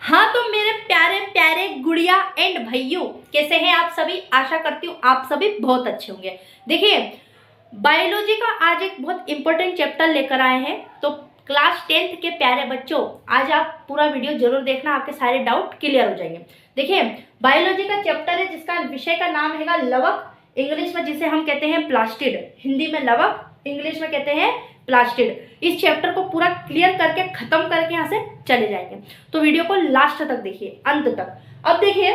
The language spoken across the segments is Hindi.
हाँ तो मेरे प्यारे प्यारे गुड़िया एंड भैयों, कैसे हैं आप सभी। आशा करती हूँ आप सभी बहुत अच्छे होंगे। देखिए, बायोलॉजी का आज एक बहुत इंपॉर्टेंट चैप्टर लेकर आए हैं। तो क्लास 10th के प्यारे बच्चों, आज आप पूरा वीडियो जरूर देखना, आपके सारे डाउट क्लियर हो जाएंगे। देखिए, बायोलॉजी का चैप्टर है जिसका विषय का नाम है लवक, इंग्लिश में जिसे हम कहते हैं प्लास्टिड। हिंदी में लवक, इंग्लिश में कहते हैं प्लास्टिड। इस चैप्टर को पूरा क्लियर करके खत्म करके यहाँ से चले जाएंगे। तो वीडियो को लास्ट तक देखिए, अंत तक। अब देखिए,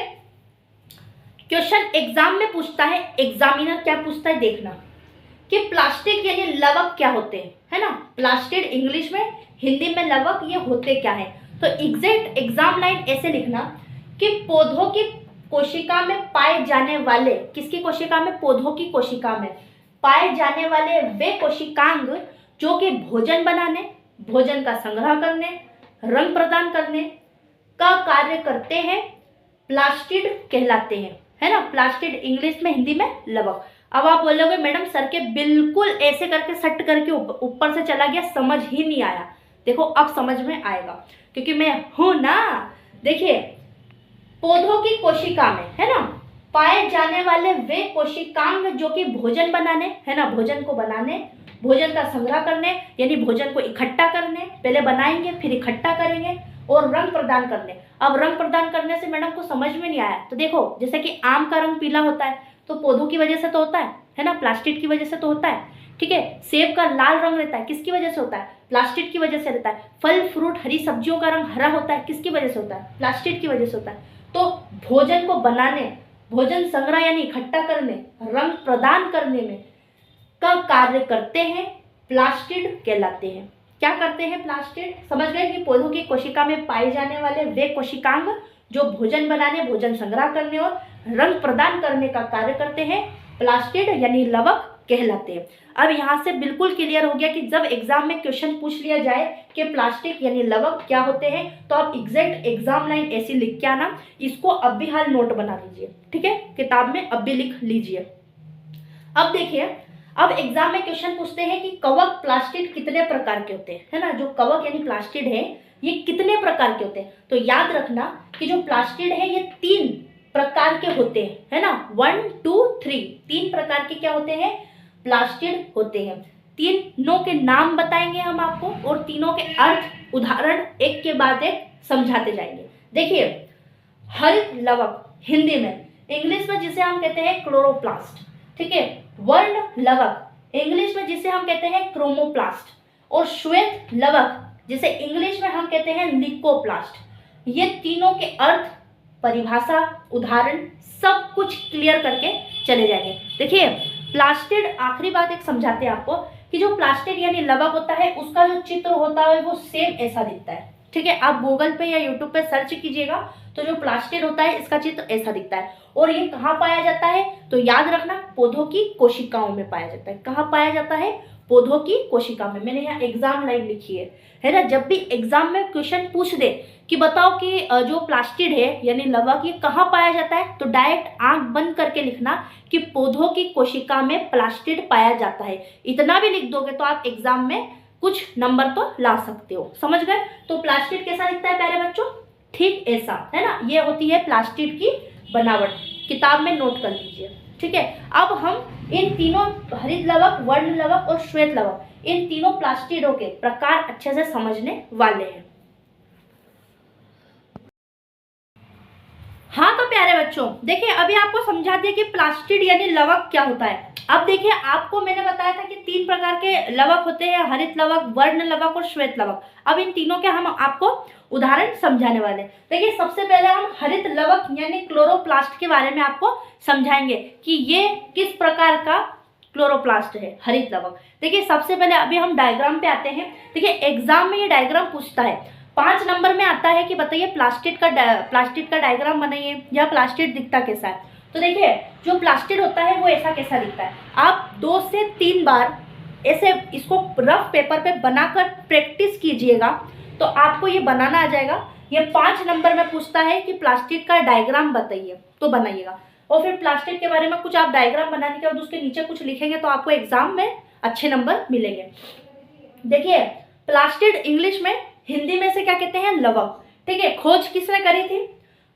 क्वेश्चन एग्जाम में पूछता है, एग्जामिनर क्या पूछता है देखना, कि प्लास्टिक यानी लवक क्या होते हैं, है ना। प्लास्टिड इंग्लिश में, हिंदी में लवक, ये होते क्या है। तो एग्जैक्ट एग्जाम लाइन ऐसे लिखना कि पौधों की कोशिका में पाए जाने वाले, किसकी कोशिका में, पौधों की कोशिका में पाए जाने वाले वे कोशिकांग जो कि भोजन बनाने, भोजन का संग्रह करने, रंग प्रदान करने का कार्य करते हैं, प्लास्टिड कहलाते हैं, है ना। प्लास्टिड इंग्लिश में, हिंदी में लवक। अब आप बोलोगे मैडम सर के बिल्कुल ऐसे करके सट करके ऊपर से चला गया, समझ ही नहीं आया। देखो अब समझ में आएगा क्योंकि मैं हूं ना। देखिए, पौधों की कोशिका में, है ना, पाए जाने वाले वे कोशिकांग जो कि भोजन बनाने, है ना, भोजन को बनाने, भोजन का संग्रह करने यानी भोजन को इकट्ठा करने, पहले बनाएंगे फिर इकट्ठा करेंगे, और रंग प्रदान करने। अब रंग प्रदान करने से मैडम को समझ में नहीं आया। तो देखो, जैसे कि आम का रंग पीला होता है तो पौधों की वजह से तो होता है ना, प्लास्टिड की वजह से तो होता है, ठीक है। सेब का लाल रंग रहता है, किसकी वजह से होता है, प्लास्टिड की वजह से रहता है। फल फ्रूट हरी सब्जियों का रंग हरा होता है, किसकी वजह से होता है, प्लास्टिड की वजह से होता है। तो भोजन को बनाने, भोजन संग्रह यानी इकट्ठा करने, रंग प्रदान करने में का कार्य करते हैं, प्लास्टिड कहलाते हैं। क्या करते हैं, प्लास्टिड। समझ गए कि पौधों की कोशिका में पाए जाने वाले वे कोशिकांग जो भोजन बनाने, भोजन संग्रह करने और रंग प्रदान करने का कार्य करते हैं, प्लास्टिड यानी लवक कहलाते हैं। अब यहाँ से बिल्कुल क्लियर हो गया कि जब एग्जाम में क्वेश्चन पूछ लिया जाए कि प्लास्टिक यानी लवक क्या होते हैं, तो आप एग्जैक्ट एग्जाम लाइन ऐसी लिख के आना। इसको अब भी हाल नोट बना लीजिए, ठीक है, किताब में अब भी लिख लीजिए। अब देखिए, अब एग्जाम में क्वेश्चन पूछते हैं कि कवक प्लास्टिड कितने प्रकार के होते हैं, है ना। जो कवक यानी प्लास्टिड है ये कितने प्रकार के होते हैं। तो याद रखना कि जो प्लास्टिड है ये 3 प्रकार के होते हैं, है ना। 1 2 3 3 प्रकार के क्या होते हैं, प्लास्टिड होते हैं। तीनों के नाम बताएंगे हम आपको और तीनों के अर्थ, उदाहरण एक के बाद एक समझाते जाएंगे। देखिए, हरित लवक हिंदी में, इंग्लिश में जिसे हम कहते हैं क्लोरोप्लास्ट, ठीक है। वर्ण लवक इंग्लिश में जिसे हम कहते हैं क्रोमोप्लास्ट, और श्वेत लवक जिसे इंग्लिश में हम कहते हैं लिकोप्लास्ट। ये तीनों के अर्थ, परिभाषा, उदाहरण सब कुछ क्लियर करके चले जाएंगे। देखिए, प्लास्टिड, आखिरी बात एक समझाते हैं आपको कि जो प्लास्टिड यानी लवक होता है उसका जो चित्र होता है वो सेम ऐसा दिखता है, ठीक है। आप गूगल पे या यूट्यूब पे सर्च कीजिएगा तो जो प्लास्टिड होता है इसका चित्र ऐसा दिखता है। और ये कहाँ पाया जाता है, तो याद रखना पौधों की कोशिकाओं में पाया जाता है। कहाँ पाया जाता है, पौधों की कोशिका में। मैंने यहाँ एग्जाम लाइन लिखी है ना। जब भी एग्जाम में क्वेश्चन पूछ दे कि बताओ कि जो प्लास्टिड है यानी लवक ये कहाँ पाया जाता है, तो डायरेक्ट आंख बंद करके लिखना कि पौधों की कोशिका में प्लास्टिड पाया जाता है। इतना भी लिख दोगे तो आप एग्जाम में कुछ नंबर तो ला सकते हो, समझ गए। तो प्लास्टिड कैसा दिखता है प्यारे बच्चों, ठीक ऐसा, है ना। ये होती है प्लास्टिड की बनावट, किताब में नोट कर लीजिए, ठीक है। अब हम इन तीनों, हरित लवक, वर्ण लवक और श्वेत लवक, इन तीनों प्लास्टिडों के प्रकार अच्छे से समझने वाले हैं। हाँ तो प्यारे बच्चों, देखिए अभी आपको समझा दिया कि प्लास्टिड यानी लवक क्या होता है। अब देखिए, आपको मैंने बताया था कि 3 प्रकार के लवक होते हैं, हरित लवक, वर्ण लवक और श्वेत लवक। अब इन तीनों के हम आपको उदाहरण समझाने वाले। देखिए, सबसे पहले हम हरित लवक यानी क्लोरोप्लास्ट के बारे में आपको समझाएंगे कि ये किस प्रकार का क्लोरोप्लास्ट है, हरित लवक। देखिए, सबसे पहले अभी हम डायग्राम पे आते हैं। देखिए, एग्जाम में ये डायग्राम पूछता है, 5 नंबर में आता है कि बताइए प्लास्टिड का डायग्राम बनाइए या प्लास्टिड दिखता कैसा है। तो देखिए, जो प्लास्टिड होता है वो ऐसा कैसा दिखता है। आप 2 से 3 बार ऐसे इसको रफ पेपर पे बनाकर प्रैक्टिस कीजिएगा तो आपको ये बनाना आ जाएगा। ये 5 नंबर में पूछता है कि प्लास्टिड का डायग्राम बताइए, तो बनाइएगा। और फिर प्लास्टिड के बारे में कुछ आप डायग्राम बनाने के बाद उसके नीचे कुछ लिखेंगे तो आपको एग्जाम में अच्छे नंबर मिलेंगे। देखिए, प्लास्टिड इंग्लिश में, हिंदी में से क्या कहते हैं, लवक, ठीक है, खोज किसने करी थी?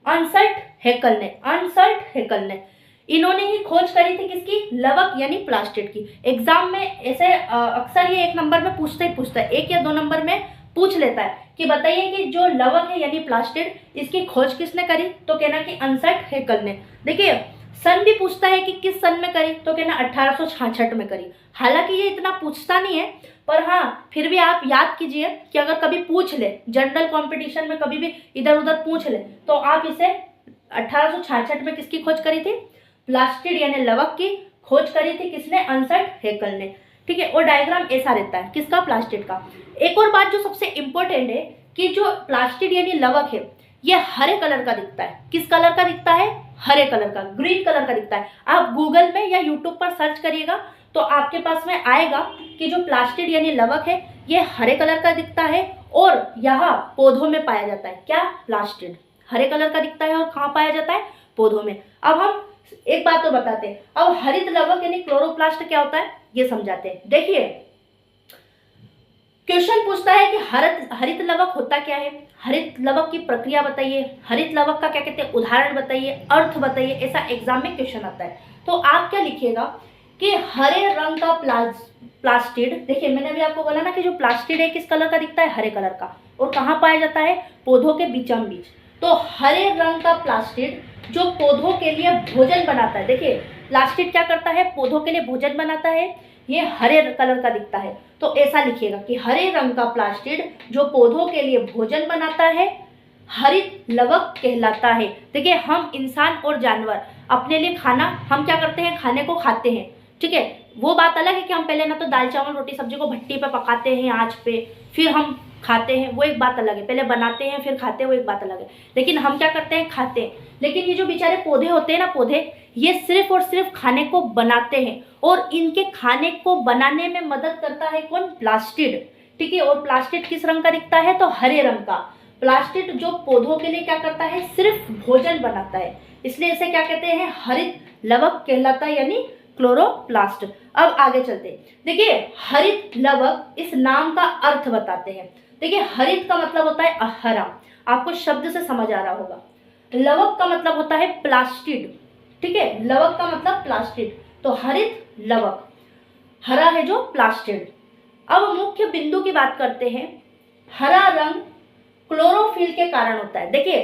अर्नस्ट हैकेल ने। अर्नस्ट हैकेल ने, इन्होंने ही खोज करी थी किसकी? लवक यानी प्लास्टिड की। एग्जाम में ऐसे अक्सर ये 1 नंबर में पूछता है, 1 या 2 नंबर में पूछ लेता है कि बताइए कि जो लवक है यानी प्लास्टिड, इसकी खोज किसने करी? तो कहना कि अर्नस्ट हैकेल ने। देखिए सन भी पूछता है कि किस सन में करी, तो कहना 1866 में करी। हालांकि ये इतना पूछता नहीं है, पर हाँ फिर भी आप याद कीजिए कि अगर कभी पूछ ले, जनरल कंपटीशन में कभी भी इधर उधर पूछ ले, तो आप इसे 1866 में किसकी खोज करी थी? प्लास्टिड यानी लवक की खोज करी थी किसने? अर्नस्ट हैकेल ने। ठीक है, और डायग्राम ऐसा रहता है किसका? प्लास्टिड का। एक और बात जो सबसे इंपॉर्टेंट है कि जो प्लास्टिड यानी लवक है ये हरे कलर का दिखता है। किस कलर का दिखता है? हरे कलर का, ग्रीन कलर का दिखता है। आप गूगल में या यूट्यूब पर सर्च करिएगा तो आपके पास में आएगा कि जो प्लास्टिड यानी लवक है ये हरे कलर का दिखता है और यहाँ पौधों में पाया जाता है। क्या? प्लास्टिड हरे कलर का दिखता है और कहाँ पाया जाता है? पौधों में। अब हम एक बात तो बताते हैं, अब हरित लवक यानी क्लोरोप्लास्ट क्या होता है ये समझाते हैं। देखिए क्वेश्चन पूछता है कि हरित लवक होता क्या है, हरित लवक की प्रक्रिया बताइए, हरित लवक का क्या कहते हैं उदाहरण बताइए, अर्थ बताइए, ऐसा एग्जाम में क्वेश्चन आता है। तो आप क्या लिखिएगा कि हरे रंग का प्लास्टिड। देखिए मैंने अभी आपको बोला ना कि जो प्लास्टिड है किस कलर का दिखता है? हरे कलर का, और कहाँ पाया जाता है? पौधों के बीचम बीच। तो हरे रंग का प्लास्टिड जो पौधों के लिए भोजन बनाता है, देखिए प्लास्टिड क्या करता है? पौधों के लिए भोजन बनाता है, ये हरे कलर का दिखता है। तो ऐसा लिखिएगा कि हरे रंग का प्लास्टिड जो पौधों के लिए भोजन बनाता है हरित लवक कहलाता है। देखिए हम इंसान और जानवर अपने लिए खाना हम क्या करते हैं? खाने को खाते हैं। ठीक है, वो बात अलग है कि हम पहले ना तो दाल चावल रोटी सब्जी को भट्टी पे पकाते हैं आंच पे, फिर हम खाते हैं, वो एक बात अलग है। पहले बनाते हैं फिर खाते हैं, वो एक बात अलग है। लेकिन हम क्या करते हैं? खाते हैं। लेकिन ये जो बेचारे पौधे होते हैं ना, पौधे ये सिर्फ और सिर्फ खाने को बनाते हैं, और इनके खाने को बनाने में मदद करता है कौन? प्लास्टिड। ठीक है, और प्लास्टिड किस रंग का दिखता है? तो हरे रंग का। प्लास्टिड जो पौधों के लिए क्या करता है? सिर्फ भोजन बनाता है, इसलिए इसे क्या कहते हैं? हरित लवक कहलाता है यानी क्लोरोप्लास्ट। अब आगे चलते हैं। देखिए हरित लवक इस नाम का अर्थ बताते हैं। देखिए हरित का मतलब होता है हरा, आपको शब्द से समझ आ रहा होगा। लवक का मतलब होता है प्लास्टिड। ठीक है, लवक का मतलब प्लास्टिड, तो हरित लवक, हरा है जो प्लास्टिड। अब मुख्य बिंदु की बात करते हैं। हरा रंग क्लोरोफिल के कारण होता है। देखिए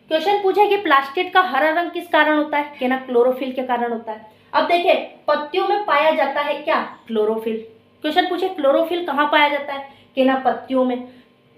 क्वेश्चन पूछा कि प्लास्टिड का हरा रंग किस कारण होता है? कहना क्लोरोफिल के कारण होता है। अब देखिए पत्तियों में पाया जाता है क्या? क्लोरोफिल। क्वेश्चन पूछे क्लोरोफिल कहाँ पाया जाता है? कहना पत्तियों में।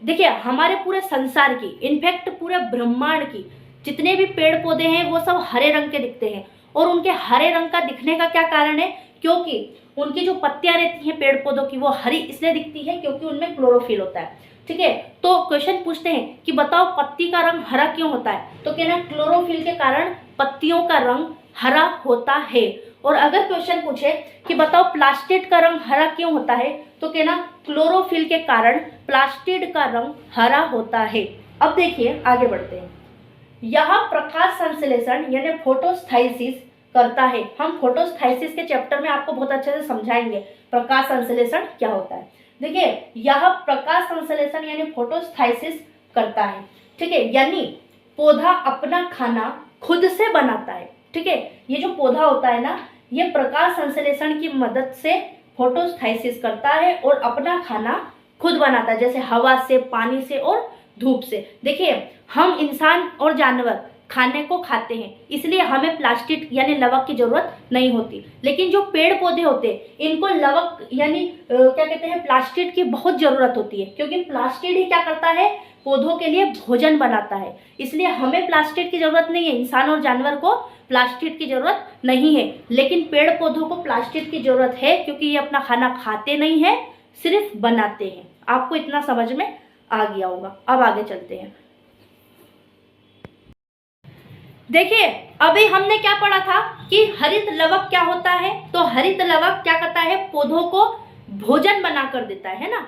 देखिए हमारे पूरे संसार की, इनफैक्ट पूरे ब्रह्मांड की जितने भी पेड़ पौधे हैं वो सब हरे रंग के दिखते हैं। और उनके हरे रंग का दिखने का क्या कारण है? क्योंकि उनकी जो पत्तियां रहती हैं पेड़ पौधों की वो हरी इसलिए दिखती है क्योंकि उनमें क्लोरोफिल होता है। ठीक है, तो क्वेश्चन पूछते हैं कि बताओ पत्ती का रंग हरा क्यों होता है? तो कहना क्लोरोफिल के कारण पत्तियों का रंग हरा होता है। और अगर क्वेश्चन पूछे कि बताओ प्लास्टिड का रंग हरा क्यों होता है? तो कहना क्लोरोफिल के कारण प्लास्टिड का रंग हरा होता है। अब देखिए आगे बढ़ते हैं। यह प्रकाश संश्लेषण यानी फोटोस्थाइसिस करता है। हम फोटोस्थाइसिस के चैप्टर में आपको बहुत अच्छे से समझाएंगे प्रकाश संश्लेषण क्या होता है। देखिए यह प्रकाश संश्लेषण यानी फोटोस्थाइसिस करता है। ठीक है, यानी पौधा अपना खाना खुद से बनाता है। ठीक है, ये जो पौधा होता है ना ये प्रकाश संश्लेषण की मदद से फोटोस्थाइसिस करता है और अपना खाना खुद बनाता है, जैसे हवा से, पानी से और धूप से। देखिए हम इंसान और जानवर खाने को खाते हैं इसलिए हमें प्लास्टिड यानी लवक की जरूरत नहीं होती। लेकिन जो पेड़ पौधे होते हैं इनको लवक यानी क्या कहते हैं प्लास्टिड की बहुत जरूरत होती है, क्योंकि प्लास्टिड ही क्या करता है? पौधों के लिए भोजन बनाता है। इसलिए हमें प्लास्टिड की जरूरत नहीं है, इंसान और जानवर को प्लास्टिड की जरूरत नहीं है। लेकिन पेड़ पौधों को प्लास्टिड की जरूरत है क्योंकि ये अपना खाना खाते नहीं है, सिर्फ बनाते हैं। आपको इतना समझ में आ गया होगा। अब आगे चलते हैं। देखिए अभी हमने क्या पढ़ा था कि हरित लवक क्या होता है? तो हरित लवक क्या करता है? पौधों को भोजन बनाकर देता है ना,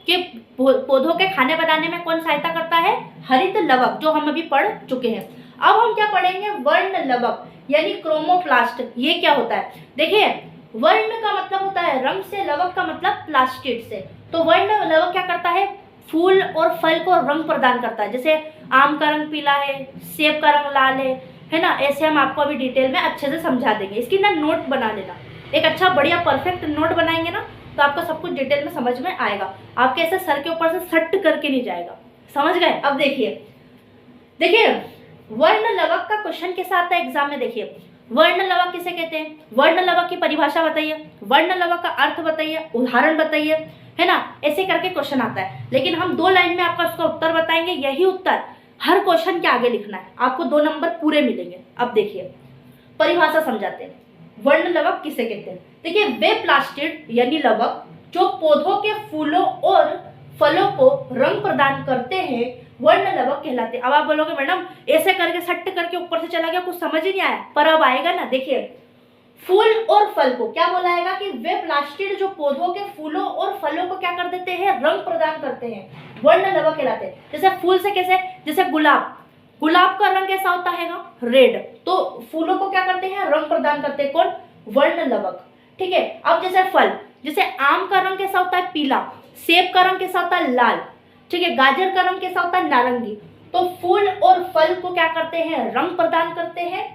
कि पौधों के खाने बनाने में कौन सहायता करता है? हरित लवक, जो हम अभी पढ़ चुके हैं। अब हम क्या पढ़ेंगे? वर्ण लवक यानी क्रोमोप्लास्ट। ये क्या होता है? देखिए वर्ण का मतलब होता है रंग से, लवक का मतलब प्लास्टिड से। तो वर्ण लवक क्या करता है? फूल और फल को रंग प्रदान करता है। जैसे आम का रंग पीला है, सेब का रंग लाल है ना। ऐसे हम आपको अभी डिटेल में अच्छे से समझा देंगे। इसकी ना नोट बना लेना, एक अच्छा बढ़िया परफेक्ट नोट बनाएंगे ना तो आपको सब कुछ डिटेल में समझ में आएगा। आपके ऐसे सर के ऊपर से सट करके नहीं जाएगा, समझ गए। अब देखिए वर्ण लवक का क्वेश्चन कैसा आता है एग्जाम में। देखिए वर्ण लवक किसे कहते हैं, वर्ण लवक की परिभाषा बताइए, वर्ण लवक का अर्थ बताइए, उदाहरण बताइए, है ना। ऐसे करके क्वेश्चन आता है, लेकिन हम 2 लाइन में आपका उसका उत्तर बताएंगे। यही उत्तर हर क्वेश्चन के आगे लिखना है, आपको 2 नंबर पूरे मिलेंगे। अब देखिए परिभाषा समझाते हैं, वर्ण लवक किसे कहते हैं। देखिए वे प्लास्टिड यानी लवक जो पौधों के फूलों और फलों को रंग प्रदान करते हैं वर्ण लवक कहलाते हैं। अब आप बोलोगे मैडम ऐसे करके सट्ट करके ऊपर से चला गया, कुछ समझ ही नहीं आया, पर अब आएगा ना। देखिए फूल और फल को क्या बोला है कि वे प्लास्टिड जो पौधों के फूलों और फलों को क्या कर देते हैं, रंग प्रदान करते हैं, वर्ण लवक कहलाते हैं। जैसे फूल से कैसे, जैसे गुलाब का रंग कैसा होता है रेड, तो फूलों को क्या करते हैं, रंग प्रदान करते हैं कौन, वर्ण लवक। ठीक है। अब जैसे फल, जैसे आम का रंग कैसा होता है, पीला, सेब का रंग कैसा होता है, लाल, ठीक है, गाजर का रंग कैसा होता है, नारंगी। तो फूल और फल को क्या करते हैं, रंग प्रदान करते हैं,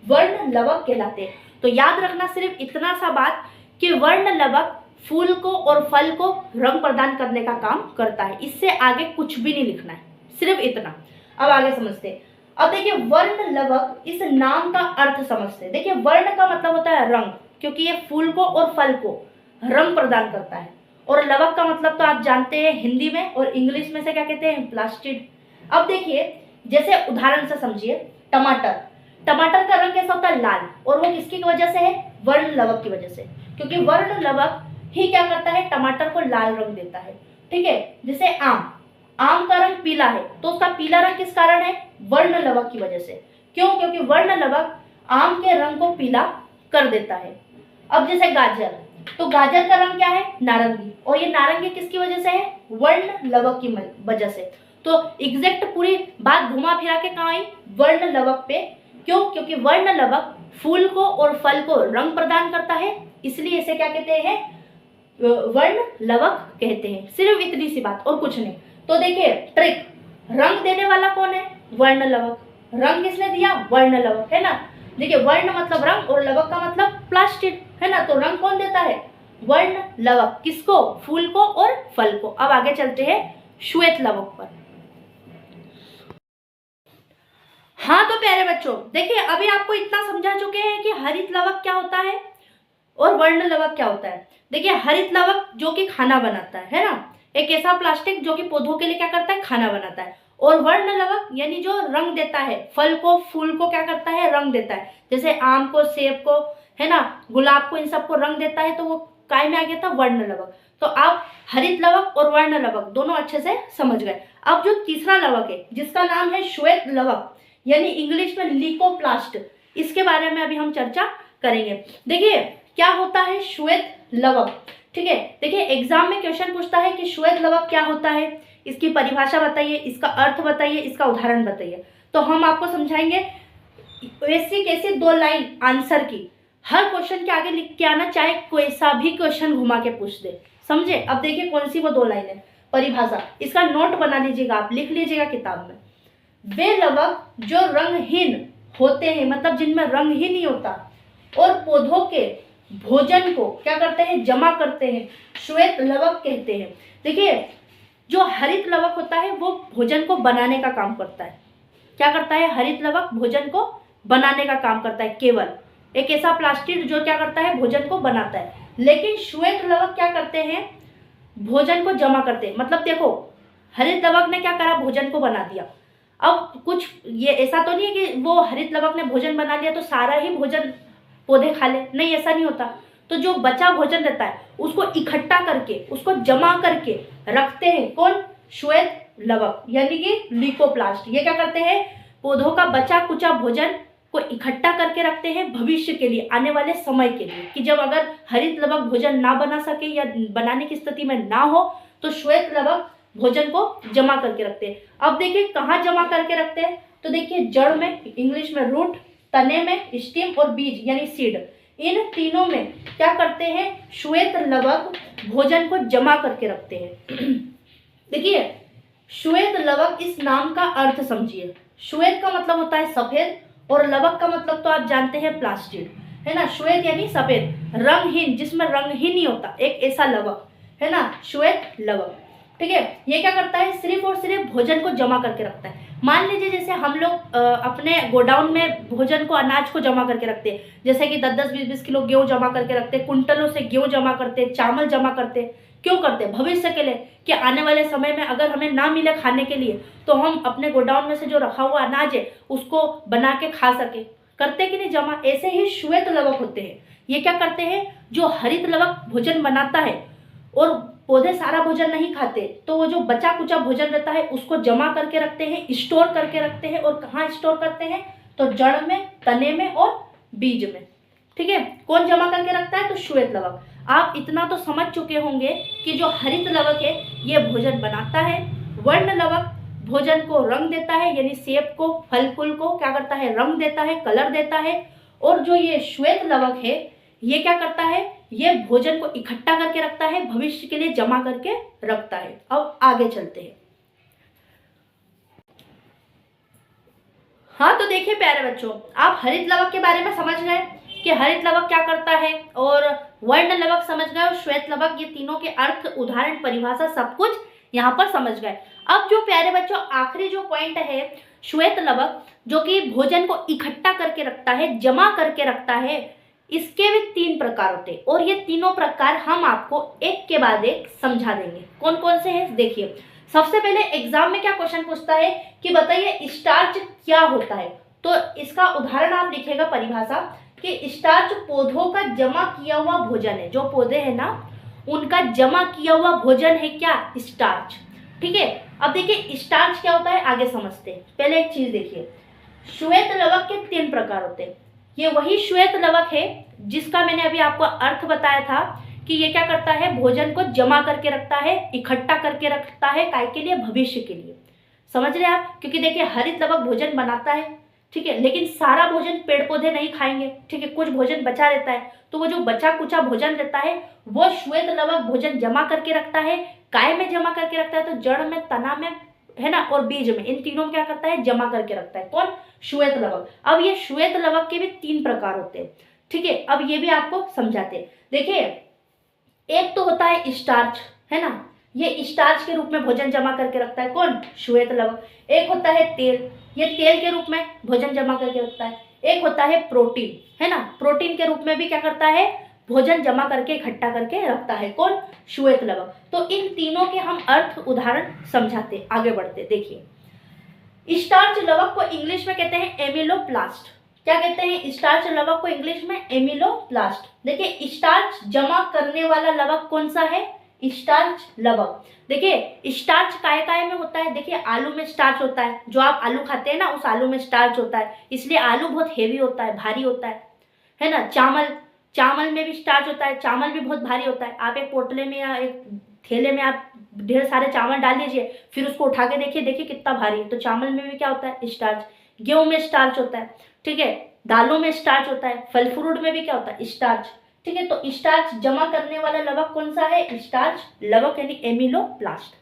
वर्ण लवक कहलाते हैं। तो याद रखना सिर्फ इतना सा बात कि वर्ण लवक फूल को और फल को रंग प्रदान करने का काम करता है। इससे आगे कुछ भी नहीं लिखना है, सिर्फ इतना। अब आगे समझते हैं। अब देखिए वर्ण लवक इस नाम का अर्थ समझते हैं। देखिए वर्ण का मतलब होता है रंग, क्योंकि ये फूल को और फल को रंग प्रदान करता है। और लवक का मतलब तो आप जानते हैं हिंदी में, और इंग्लिश में से क्या कहते हैं, प्लास्टिड। अब देखिए जैसे उदाहरण से समझिए, टमाटर का रंग कैसा होता है, लाल, और वो किसकी वजह से है, वर्ण लवक की वजह से, क्योंकि वर्ण लवक ही क्या करता है, टमाटर को लाल रंग देता है। ठीक है। जैसे आम का रंग पीला है, तो उसका पीला रंग किस कारण है, वर्ण लवक की वजह से। क्यों, क्योंकि वर्ण लवक आम के रंग को पीला कर देता है। अब जैसे गाजर, तो गाजर का रंग क्या है, नारंगी, और ये नारंगी किसकी वजह से है, वर्ण लवक की वजह से। तो एग्जैक्ट पूरी बात घुमा फिरा के कहाँ आई, वर्ण लवक पे। क्यों, क्योंकि वर्ण लवक फूल को और फल को रंग प्रदान करता है, इसलिए इसे क्या कहते हैं, वर्ण लवक कहते हैं। सिर्फ इतनी सी बात और कुछ नहीं। तो देखिए ट्रिक, रंग देने वाला कौन है, वर्ण लवक। रंग किसने दिया, वर्ण लवक, है ना। देखिए वर्ण मतलब रंग और लवक का मतलब प्लास्टिड, है ना। तो रंग कौन देता है, वर्ण लवक, किसको, फूल को और फल को। अब आगे चलते हैं श्वेत लवक पर। हाँ तो प्यारे बच्चों देखिए अभी आपको इतना समझा चुके हैं कि हरित लवक क्या होता है और वर्ण लवक क्या होता है। देखिए हरित लवक जो कि खाना बनाता है ना, एक ऐसा प्लास्टिक जो कि पौधों के लिए क्या करता है, खाना बनाता है। और वर्ण लवक यानी जो रंग देता है, फल को फूल को क्या करता है, रंग देता है। जैसे आम को, सेब को, है ना, गुलाब को, इन सबको रंग देता है, तो वो काय में आ गया था, वर्ण लवक। तो आप हरित लवक और वर्ण लवक दोनों अच्छे से समझ गए। अब जो तीसरा लवक है जिसका नाम है श्वेत लवक यानी इंग्लिश में लीकोप्लास्ट, इसके बारे में अभी हम चर्चा करेंगे। देखिए क्या होता है श्वेत लवक, ठीक है। देखिए एग्जाम में क्वेश्चन पूछता है कि श्वेत लवक क्या होता है, इसकी परिभाषा बताइए, इसका अर्थ बताइए, इसका उदाहरण बताइए। तो हम आपको समझाएंगे ऐसी कैसे 2 लाइन आंसर की, हर क्वेश्चन के आगे लिख के आना, चाहे कोई सा भी क्वेश्चन घुमा के पूछ दे, समझे। अब देखिए कौन सी वो 2 लाइन है, परिभाषा, इसका नोट बना लीजिएगा, आप लिख लीजिएगा किताब में। वे लवक जो रंगहीन होते हैं, मतलब जिनमें रंग ही नहीं होता, और पौधों के भोजन को क्या करते हैं, जमा करते हैं, श्वेत लवक कहते हैं। देखिए जो हरित लवक होता है वो भोजन को बनाने का काम करता है। क्या करता है, हरित लवक भोजन को बनाने का काम करता है, केवल एक ऐसा प्लास्टिक जो क्या करता है, भोजन को बनाता है। लेकिन श्वेत लवक क्या करते हैं, भोजन को जमा करते हैं। मतलब देखो हरित लवक ने क्या करा, भोजन को बना दिया। अब कुछ ये ऐसा तो नहीं है कि वो हरित लवक ने भोजन बना लिया तो सारा ही भोजन पौधे खा ले, नहीं, ऐसा नहीं होता। तो जो बचा भोजन रहता है उसको इकट्ठा करके, उसको जमा करके रखते हैं कौन, श्वेत लवक यानी कि लीकोप्लास्ट। ये क्या करते हैं, पौधों का बचा कुचा भोजन को इकट्ठा करके रखते हैं भविष्य के लिए, आने वाले समय के लिए, कि जब अगर हरित लवक भोजन ना बना सके या बनाने की स्थिति में ना हो तो श्वेत लवक भोजन को जमा करके रखते हैं। अब देखिए कहाँ जमा करके रखते हैं, तो देखिए जड़ में, इंग्लिश में रूट, तने में स्टेम, और बीज यानी सीड, इन तीनों में क्या करते हैं, श्वेत लवक भोजन को जमा करके रखते हैं। देखिए श्वेत लवक इस नाम का अर्थ समझिए। श्वेत का मतलब होता है सफेद और लवक का मतलब तो आप जानते हैं प्लास्टिड, है ना। श्वेत यानी सफेद, रंगहीन, जिसमें रंग ही नहीं होता, एक ऐसा लवक, है ना, श्वेत लवक। ठीक है, ये क्या करता है, सिर्फ और सिर्फ भोजन को जमा करके रखता है। मान लीजिए जैसे हम लोग अपने गोडाउन में भोजन को, अनाज को जमा करके रखते हैं, जैसे कि 10-10, 20-20 किलो गेहूँ जमा करके रखते हैं, कुंटलों से गेहूँ जमा करते हैं, चावल जमा करते हैं। क्यों करते हैं? भविष्य के लिए, कि आने वाले समय में अगर हमें ना मिले खाने के लिए तो हम अपने गोडाउन में से जो रखा हुआ अनाज है उसको बना के खा सके। करते कि नहीं जमा? ऐसे ही श्वेत लवक होते हैं। ये क्या करते हैं, जो हरित लवक भोजन बनाता है, और पौधे सारा भोजन नहीं खाते, तो वो जो बचा कुचा भोजन रहता है उसको जमा करके रखते हैं, स्टोर करके रखते हैं। और कहाँ स्टोर करते हैं? तो जड़ में, तने में और बीज में। ठीक है, कौन जमा करके रखता है? तो श्वेत लवक। आप इतना तो समझ चुके होंगे कि जो हरित लवक है ये भोजन बनाता है, वर्ण लवक भोजन को रंग देता है, यानी सेब को, फल फूल को क्या करता है, रंग देता है, कलर देता है। और जो ये श्वेत लवक है ये क्या करता है, ये भोजन को इकट्ठा करके रखता है, भविष्य के लिए जमा करके रखता है। अब आगे चलते हैं। हाँ, तो देखिए प्यारे बच्चों, आप हरित लवक के बारे में समझ गए कि हरित लवक क्या करता है, और वर्ण लवक समझ गए, और श्वेत लवक, ये तीनों के अर्थ, उदाहरण, परिभाषा सब कुछ यहाँ पर समझ गए। अब जो प्यारे बच्चों आखिरी जो पॉइंट है, श्वेत लवक जो कि भोजन को इकट्ठा करके रखता है, जमा करके रखता है, इसके भी 3 प्रकार होते हैं, और ये तीनों प्रकार हम आपको एक के बाद एक समझा देंगे। कौन कौन से हैं देखिए। सबसे पहले एग्जाम में क्या क्वेश्चन पूछता है कि बताइए स्टार्च क्या होता है। तो इसका उदाहरण आप लिखेगा, परिभाषा, कि स्टार्च पौधों का जमा किया हुआ भोजन है। जो पौधे हैं ना उनका जमा किया हुआ भोजन है क्या, स्टार्च। ठीक है, अब देखिए स्टार्च क्या होता है, आगे समझते हैं। पहले एक चीज देखिए, श्वेत लवक के 3 प्रकार होते हैं। ये वही श्वेत लवक है जिसका मैंने अभी आपको अर्थ बताया था कि ये क्या करता है, भोजन को जमा करके रखता है, इकट्ठा करके रखता है, काय के लिए, भविष्य के लिए। समझ रहे आप? क्योंकि देखिए हरित लवक भोजन बनाता है, ठीक है, लेकिन सारा भोजन पेड़ पौधे नहीं खाएंगे, ठीक है, कुछ भोजन बचा रहता है, तो वो जो बचा कुचा भोजन रहता है वो श्वेत लवक भोजन जमा करके रखता है। काय में जमा करके रखता है? तो जड़ में, तना में, है ना, और बीज में, इन तीनों में क्या करता है, जमा करके रखता है। कौन? श्वेत लवक। अब ये श्वेत लवक के भी 3 प्रकार होते हैं। ठीक है, अब ये भी आपको समझाते हैं। देखिए एक तो होता है स्टार्च, है ना, ये स्टार्च के रूप में भोजन जमा करके रखता है। कौन? श्वेत लवक। एक होता है तेल, ये तेल के रूप में भोजन जमा करके रखता है। एक होता है प्रोटीन, है ना, प्रोटीन के रूप में भी क्या करता है, भोजन जमा करके इकट्ठा करके रखता है। कौन? श्वेत लवक। तो इन तीनों के हम अर्थ, उदाहरण समझाते, आगे बढ़ते। देखिए स्टार्च लवक को इंग्लिश में कहते हैं एमिलोप्लास्ट। क्या कहते हैं स्टार्च लवक को इंग्लिश में? एमिलोप्लास्ट। देखिए स्टार्च जमा करने वाला लवक कौन सा है? स्टार्च लवक। देखिए स्टार्च काय काय में होता है? देखिए आलू में स्टार्च होता है, जो आप आलू खाते हैं ना उस आलू में स्टार्च होता है, इसलिए आलू बहुत हेवी होता है, भारी होता है ना। चावल में भी स्टार्च होता है, चावल भी बहुत भारी होता है। आप एक पोटले में या एक थैले में आप ढेर सारे चावल डाल लीजिए, फिर उसको उठा के देखिए कितना भारी है। तो चावल में भी क्या होता है? स्टार्च। गेहूं में स्टार्च होता है, ठीक है, दालों में स्टार्च होता है, फल फ्रूट में भी क्या होता है? स्टार्च। ठीक है, तो स्टार्च जमा करने वाला लवक कौन सा है? स्टार्च लवक, यानी एमिलोप्लास्ट।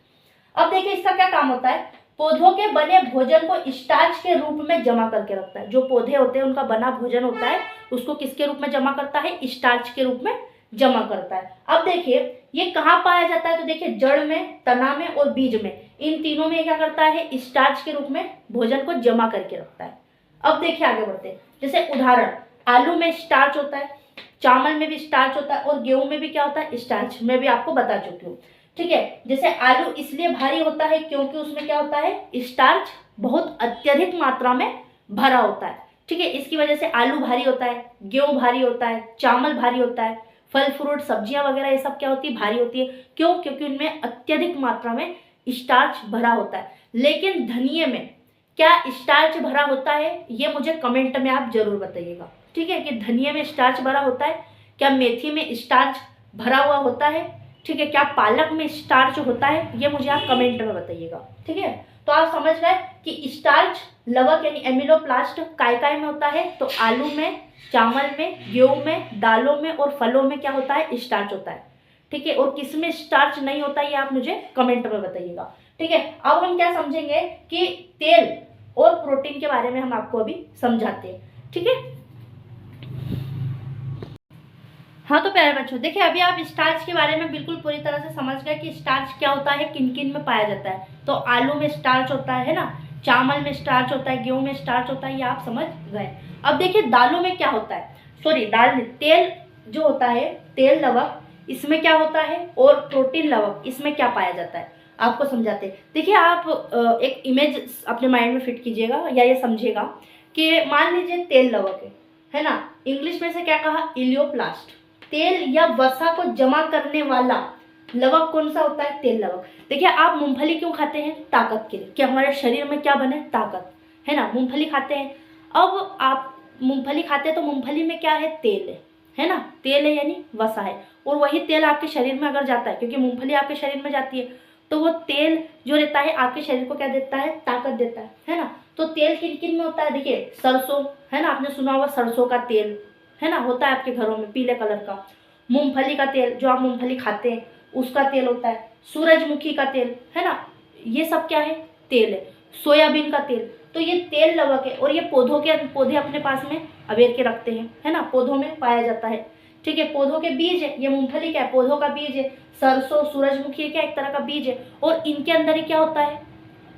अब देखिए इसका क्या काम होता है, पौधों के बने भोजन को स्टार्च के रूप में जमा करके रखता है। जो पौधे होते हैं उनका बना भोजन होता है, उसको किसके रूप में जमा करता है? स्टार्च के रूप में जमा करता है। अब देखिए ये कहाँ पाया जाता है, तो देखिए जड़ में, तना में और बीज में, इन तीनों में क्या करता है? स्टार्च के रूप में भोजन को जमा करके रखता है। अब देखिए आगे बढ़ते हैं। जैसे उदाहरण, आलू में स्टार्च होता है, चावल में भी स्टार्च होता है, और गेहूं में भी क्या होता है? स्टार्च। मैं भी आपको बता चुकी हूँ। ठीक है, जैसे आलू इसलिए भारी होता है क्योंकि उसमें क्या होता है? स्टार्च बहुत अत्यधिक मात्रा में भरा होता है। ठीक है, इसकी वजह से आलू भारी होता है, गेहूं भारी होता है, चावल भारी होता है, फल फ्रूट सब्जियां वगैरह ये सब क्या होती है? भारी होती है। क्यों? क्योंकि उनमें अत्यधिक मात्रा में स्टार्च भरा होता है। लेकिन धनिये में क्या स्टार्च भरा होता है? ये मुझे कमेंट में आप जरूर बताइएगा। ठीक है, कि धनिये में स्टार्च भरा होता है क्या? मेथी में स्टार्च भरा हुआ होता है? ठीक है, क्या पालक में स्टार्च होता है? ये मुझे आप कमेंट में बताइएगा। ठीक है, तो आप समझ गए कि स्टार्च लवक यानी एमिलोप्लास्ट काय में होता है? तो आलू में, चावल में, गेहूं में, दालों में और फलों में क्या होता है? स्टार्च होता है। ठीक है, और किसमें स्टार्च नहीं होता ये आप मुझे कमेंट में बताइएगा। ठीक है, अब हम क्या समझेंगे कि तेल और प्रोटीन के बारे में हम आपको अभी समझाते हैं। ठीक है, हाँ तो प्यारे बच्चों देखिए, अभी आप स्टार्च के बारे में बिल्कुल पूरी तरह से समझ गए कि स्टार्च क्या होता है, किन किन में पाया जाता है। तो आलू में स्टार्च होता है ना, चावल में स्टार्च होता है, गेहूं में स्टार्च होता है, ये आप समझ गए। अब देखिए दालों में क्या होता है, सॉरी दाल में तेल जो होता है, तेल लवक, इसमें क्या होता है, और प्रोटीन लवक, इसमें क्या पाया जाता है, आपको समझाते हैं। देखिए आप एक इमेज अपने माइंड में फिट कीजिएगा या ये समझिएगा कि मान लीजिए तेल लवक है ना, इंग्लिश में से क्या कहा, इलियोप्लास्ट। तेल या वसा को जमा करने वाला लवक कौन सा होता है, तेल लवक। देखिए आप मूंगफली क्यों खाते हैं, ताकत के लिए, कि हमारे शरीर में क्या बने, ताकत, है ना, मूंगफली खाते हैं। अब आप मूंगफली खाते हैं तो मूंगफली में क्या है, तेल है ना, तेल है यानी वसा है, और वही तेल आपके शरीर में अगर जाता है, क्योंकि मूंगफली आपके शरीर में जाती है, तो वो तेल जो रहता है आपके शरीर को क्या देता है, ताकत देता है ना। तो तेल किन किन में होता है, देखिए सरसों, है ना, आपने सुना होगा सरसों का तेल, है ना, होता है आपके घरों में पीले कलर का। मूंगफली का तेल, जो आप मूंगफली खाते हैं उसका तेल होता है। सूरजमुखी का तेल, है ना, ये सब क्या है, तेल है। सोयाबीन का तेल, तो ये तेल लवक है, और ये पौधे अपने पास में अवेर के रखते हैं, है ना, पौधों में पाया जाता है। ठीक है, पौधों के बीज है, ये मूंगफली क्या है, पौधों का बीज है। सरसों सूरजमुखी क्या, एक तरह का बीज है, और इनके अंदर ही क्या होता है,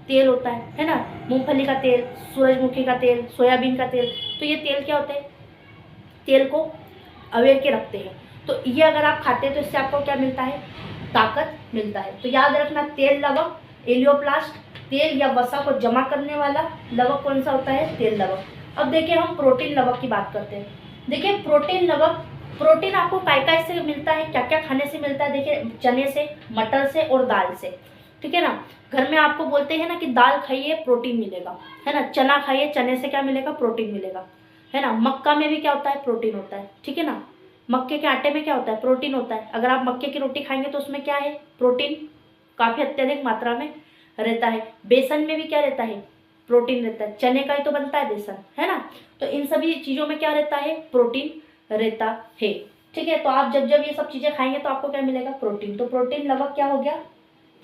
तेल होता है ना, मूंगफली का तेल, सूरजमुखी का तेल, सोयाबीन का तेल। तो ये तेल क्या होते हैं, तेल को अवेयर के रखते हैं। तो ये अगर आप खाते हैं तो इससे आपको क्या मिलता है, ताकत मिलता है। तो याद रखना, तेल लवक, एलियोप्लास्ट, तेल या वसा को जमा करने वाला लवक कौन सा होता है, तेल लवक। अब देखिए हम प्रोटीन लवक की बात करते हैं। देखिए प्रोटीन लवक, प्रोटीन आपको काय से मिलता है, क्या क्या खाने से मिलता है, देखिए चने से, मटर से और दाल से। ठीक है ना, घर में आपको बोलते हैं ना कि दाल खाइए प्रोटीन मिलेगा, है ना, चना खाइए, चने से क्या मिलेगा, प्रोटीन मिलेगा, है ना। मक्का में भी क्या होता है, प्रोटीन होता है। ठीक है ना, मक्के के आटे में क्या होता है, प्रोटीन होता है। अगर आप मक्के की रोटी खाएंगे तो उसमें क्या है, प्रोटीन काफ़ी अत्यधिक मात्रा में रहता है। बेसन में भी क्या रहता है, प्रोटीन रहता है, चने का ही तो बनता है बेसन, है ना। तो इन सभी चीज़ों में क्या रहता है, प्रोटीन रहता है। ठीक है, तो आप जब जब ये सब चीज़ें खाएंगे तो आपको क्या मिलेगा, प्रोटीन। तो प्रोटीन लगभग क्या हो गया,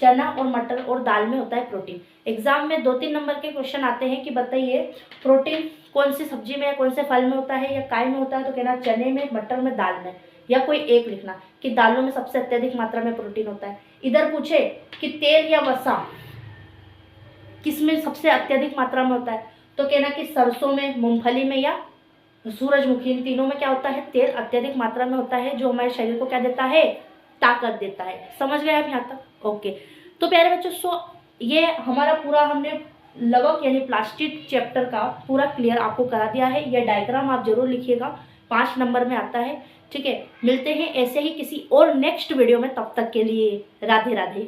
चना और मटर और दाल में होता है प्रोटीन। एग्जाम में 2-3 नंबर के क्वेश्चन आते हैं कि बताइए प्रोटीन कौन सी सब्जी में, कौन से फल में होता है या काय में होता है, तो कहना चने में, मटर में, दाल में, या कोई एक लिखना कि दालों में सबसे अत्यधिक मात्रा में प्रोटीन होता है। इधर पूछे कि तेल या वसा किसमें सबसे अत्यधिक मात्रा में होता है, तो कहना कि सरसों में, मूंगफली में या सूरजमुखी, इन तीनों में क्या होता है, तेल अत्यधिक मात्रा में होता है, जो हमारे शरीर को क्या देता है, ताकत देता है। समझ गए आप यहाँ तक, ओके। तो प्यारे बच्चों ये हमारा पूरा हमने लवक यानी प्लास्टिक चैप्टर का पूरा क्लियर आपको करा दिया है। यह डायग्राम आप जरूर लिखिएगा, 5 नंबर में आता है। ठीक है, मिलते हैं ऐसे ही किसी और नेक्स्ट वीडियो में, तब तक के लिए राधे राधे।